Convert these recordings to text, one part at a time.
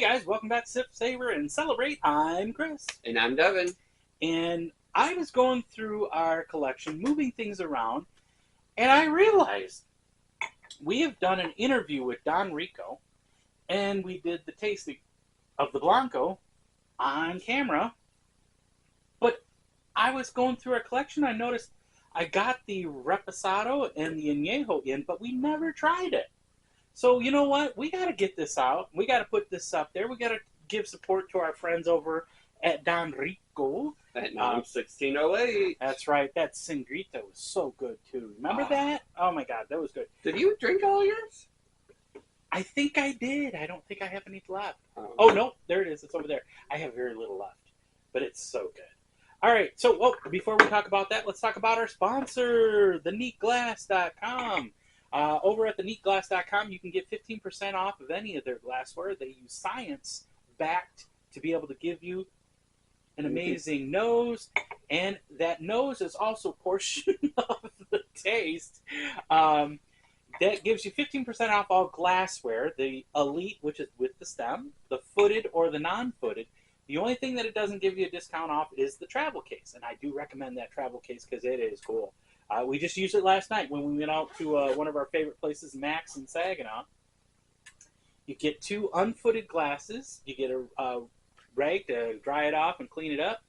guys, welcome back to Sip, Savor, and Celebrate. I'm Chris. And I'm Devin. And I was going through our collection, moving things around, and I realized we have done an interview with Don Rico, and we did the tasting of the Blanco on camera. But I was going through our collection, I noticed I got the Reposado and the Anejo in, but we never tried it. So you know what? We got to get this out. We got to put this up there. We got to give support to our friends over at Don Rico. At 1608. That's right. That Sangrita was so good too. Remember that? Oh my God, that was good. Did you drink all yours? I think I did. I don't think I have any left. Oh no, there it is. It's over there. I have very little left, but it's so good. All right. So before we talk about that, let's talk about our sponsor, theneatglass.com. Over at theneatglass.com, you can get 15% off of any of their glassware. They use science-backed to be able to give you an amazing nose, and that nose is also a portion of the taste. That gives you 15% off all glassware. The Elite, which is with the stem, the footed or the non-footed. The only thing that it doesn't give you a discount off is the travel case, and I do recommend that travel case because it is cool. We just used it last night when we went out to one of our favorite places, Max in Saginaw. You get 2 unfooted glasses. You get a rag to dry it off and clean it up,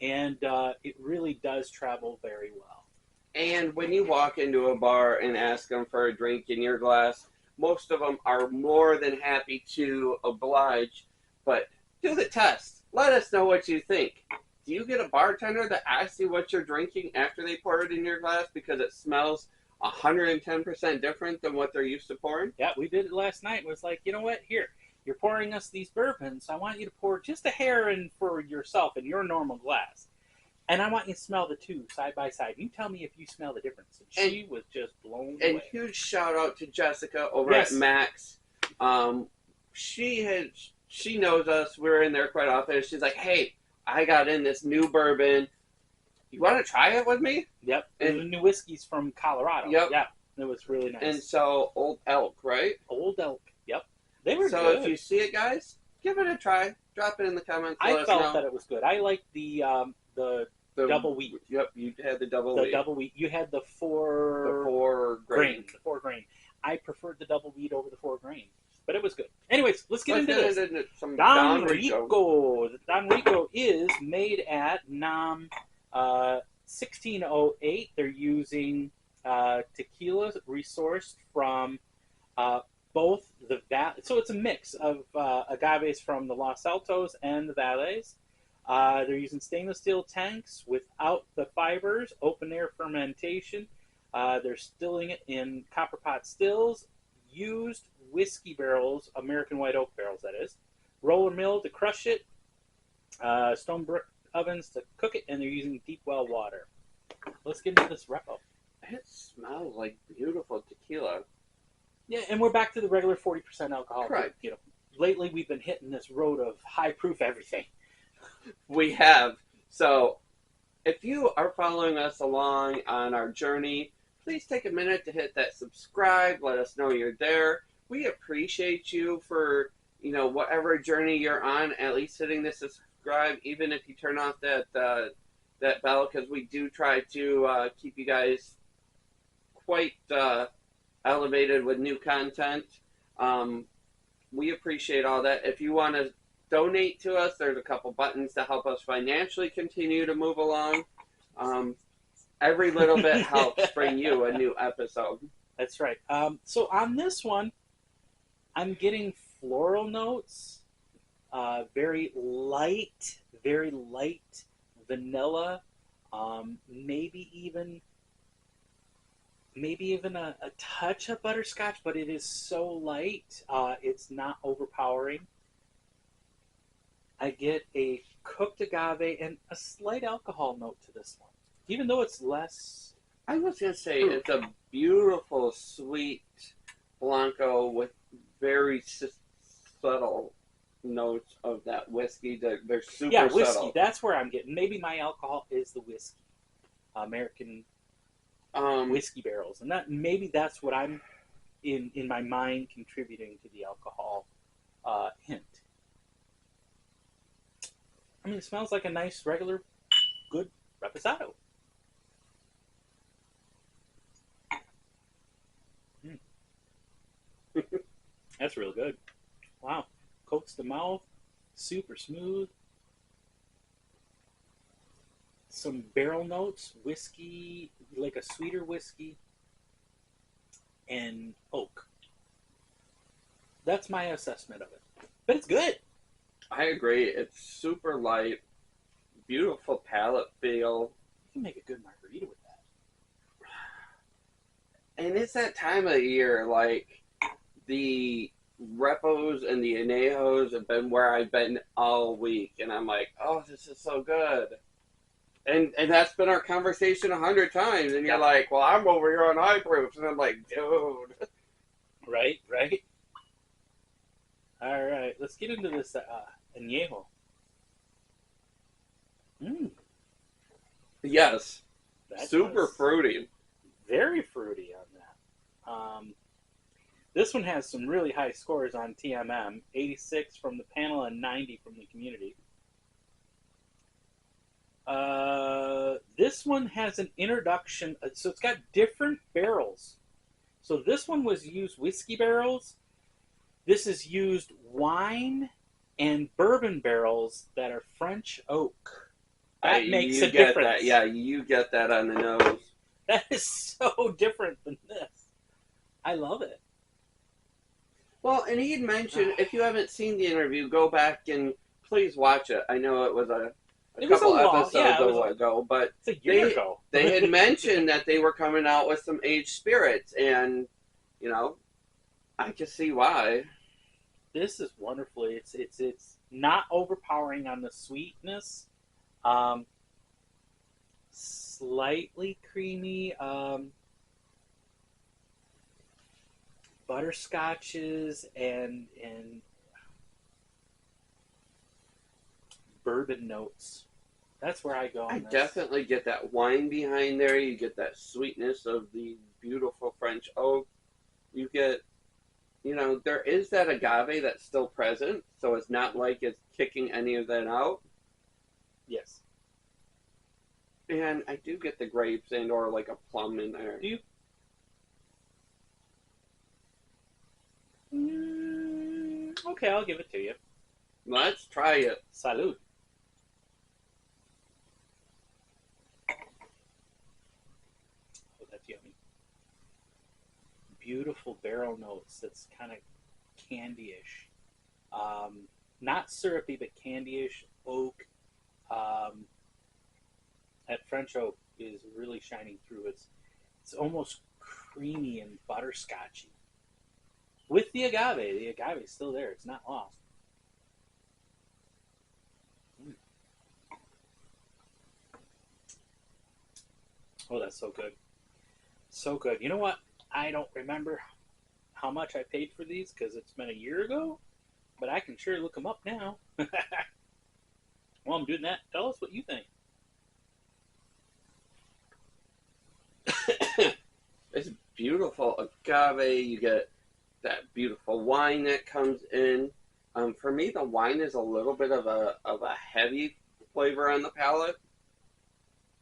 and it really does travel very well. And when you walk into a bar and ask them for a drink in your glass, most of them are more than happy to oblige, but do the test. Let us know what you think. Do you get a bartender that asks you what you're drinking after they pour it in your glass because it smells 110% different than what they're used to pouring? Yeah, we did it last night. It was like, you know what? Here, you're pouring us these bourbons. I want you to pour just a hair in for yourself in your normal glass. And I want you to smell the two side by side. You tell me if you smell the difference. And she was just blown away. And huge shout out to Jessica over at Max. She knows us. We're in there quite often. She's like, hey, I got in this new bourbon. You want to try it with me? Yep. And the new whiskey's from Colorado. Yep. Yeah. It was really nice. And so, Old Elk, right? Old Elk. Yep. They were so good. If you see it, guys, give it a try. Drop it in the comments. I felt that it was good. I liked the double wheat. Yep, you had the double wheat. The double wheat. You had the four grain. The 4 grain. I preferred the double wheat over the 4 grain. But it was good. Anyways, let's get into this. Some Don Rico. Don Rico is made at NAM 1608. They're using tequila resourced from both the so it's a mix of agaves from the Los Altos and the Valles. They're using stainless steel tanks without the fibers, open air fermentation. They're stilling it in copper pot stills, used whiskey barrels, American white oak barrels, that is. Roller mill to crush it, stone brick ovens to cook it, and they're using deep well water. Let's get into this repo. It smells like beautiful tequila. Yeah, and we're back to the regular 40% alcohol. Correct. You know, lately we've been hitting this road of high proof everything. We have. So, if you are following us along on our journey, please take a minute to hit that subscribe. Let us know you're there. We appreciate you for, whatever journey you're on, at least hitting the subscribe, even if you turn off that bell, because we do try to keep you guys quite elevated with new content. We appreciate all that. If you want to donate to us, there's a couple buttons to help us financially continue to move along. Every little bit helps bring you a new episode. That's right. So on this one, I'm getting floral notes, very light vanilla, maybe even a touch of butterscotch, but it is so light, it's not overpowering. I get a cooked agave and a slight alcohol note to this one, even though it's less. I was going to say it's a beautiful, sweet Blanco with very subtle notes of that whiskey. They're super yeah, whiskey. subtle. That's where I'm getting. Maybe my alcohol is the whiskey, American whiskey barrels, and that's what I'm in my mind contributing to the alcohol hint. I mean, it smells like a nice, regular, good reposado. Mm, that's real good. Wow. Coats the mouth, super smooth. Some barrel notes, whiskey, like a sweeter whiskey, and oak. That's my assessment of it. But it's good. I agree. It's super light, beautiful palate feel. You can make a good margarita with that. And it's that time of year, like the repos and the anejos have been where I've been all week, and I'm like, oh, this is so good. And that's been our conversation 100 times, and you're Yeah. like, well, I'm over here on high proofs, and I'm like, dude. Right, right. All right, let's get into this añejo. Mm, Yes, that super was fruity. very fruity on that. This one has some really high scores on TMM, 86 from the panel and 90 from the community. This one has an introduction, so it's got different barrels. So this one was used whiskey barrels. This is used wine and bourbon barrels that are French oak. That makes a difference. That. Yeah, you get that on the nose. That is so different than this. I love it. Well, and he'd mentioned, if you haven't seen the interview, go back and please watch it. I know it was a couple episodes ago, but it's a year ago. They had mentioned that they were coming out with some aged spirits, and, you know, I can see why. This is wonderful. It's not overpowering on the sweetness. Slightly creamy. Butterscotches and bourbon notes. That's where I go. I definitely get that wine behind there. You get that sweetness of the beautiful French oak. You get, you know, there is that agave that's still present, so it's not like it's kicking any of that out. Yes. And I do get the grapes and or like a plum in there. Do you? Okay, I'll give it to you. Let's try it. Salud. Oh, that's yummy. Beautiful barrel notes. That's kind of candy-ish. Not syrupy, but candy-ish. Oak. That French oak is really shining through. It's almost creamy and butterscotchy. With the agave is still there. It's not lost. Oh, that's so good. So good. You know what? I don't remember how much I paid for these because it's been a year ago, but I can sure look them up now. While I'm doing that, tell us what you think. It's beautiful agave. You get that beautiful wine that comes in. For me, the wine is a little bit of a heavy flavor on the palate,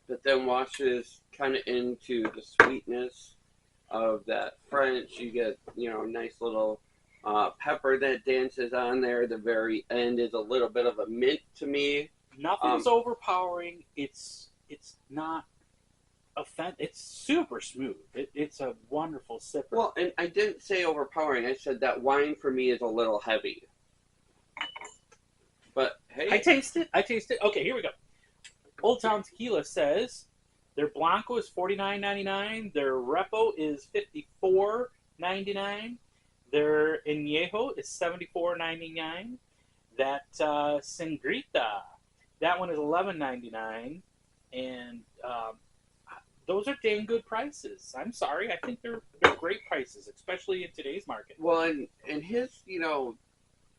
but then washes kind of into the sweetness of that French. You get, you know, nice little pepper that dances on there. The very end is a little bit of a mint to me. Nothing's overpowering. It's not it's super smooth. It's a wonderful sipper. Well, and I didn't say overpowering. I said that wine for me is a little heavy. But hey, I taste it. Okay, here we go. Old Town Tequila says their Blanco is $49.99. Their Repo is $54.99. Their Añejo is $74.99. That Sangrita, that one is $11.99. And those are dang good prices. I'm sorry. I think they're great prices, especially in today's market. Well, and his, you know,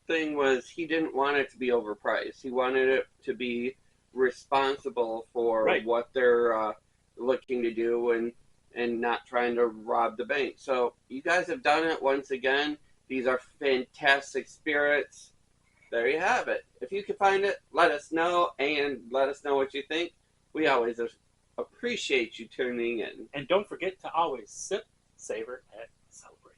thing was he didn't want it to be overpriced. He wanted it to be responsible for what they're looking to do and not trying to rob the bank. So you guys have done it once again. These are fantastic spirits. there you have it. If you can find it, let us know, and let us know what you think. We always appreciate you tuning in. And don't forget to always sip, savor, and celebrate.